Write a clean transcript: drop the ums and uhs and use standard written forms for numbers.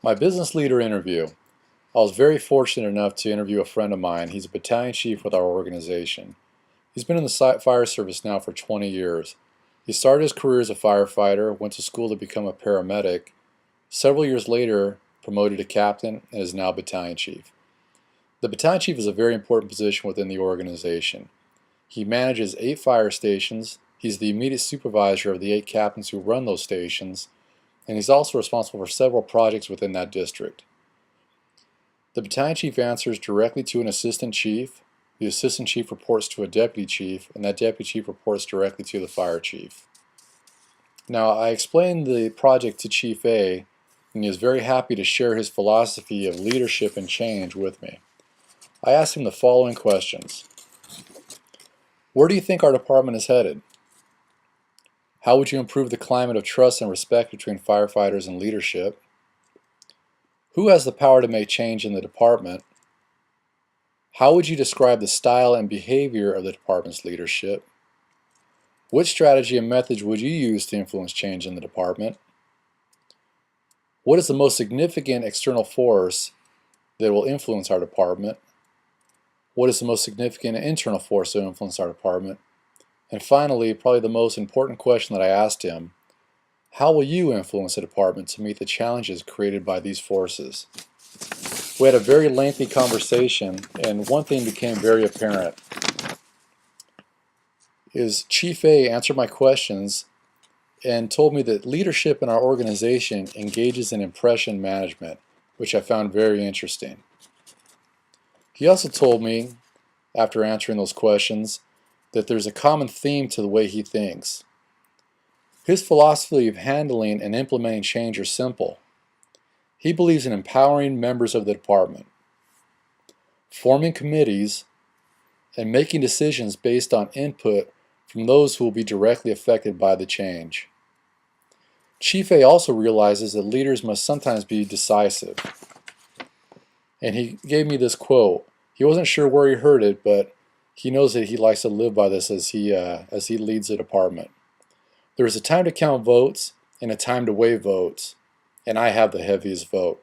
My business leader interview. I was very fortunate enough to interview a friend of mine. He's a battalion chief with our organization. He's been in the fire service now for 20 years. He started his career as a firefighter, went to school to become a paramedic. Several years later, promoted to captain and is now battalion chief. The battalion chief is a very important position within the organization. He manages 8 fire stations. He's the immediate supervisor of the 8 captains who run those stations, and he's also responsible for several projects within that district. The battalion chief answers directly to an assistant chief. The assistant chief reports to a deputy chief, and that deputy chief reports directly to the fire chief. Now, I explained the project to Chief A, and he was very happy to share his philosophy of leadership and change with me. I asked him the following questions. Where do you think our department is headed? How would you improve the climate of trust and respect between firefighters and leadership? Who has the power to make change in the department? How would you describe the style and behavior of the department's leadership? Which strategy and methods would you use to influence change in the department? What is the most significant external force that will influence our department? What is the most significant internal force that will influence our department? And finally, probably the most important question that I asked him, how will you influence the department to meet the challenges created by these forces? We had a very lengthy conversation, and one thing became very apparent. Chief A answered my questions and told me that leadership in our organization engages in impression management, which I found very interesting. He also told me, after answering those questions, that there's a common theme to the way he thinks. His philosophy of handling and implementing change are simple. He believes in empowering members of the department, forming committees, and making decisions based on input from those who will be directly affected by the change. Chief A also realizes that leaders must sometimes be decisive. And he gave me this quote. He wasn't sure where he heard it, but he knows that he likes to live by this as he leads the department. There is a time to count votes and a time to weigh votes, and I have the heaviest vote.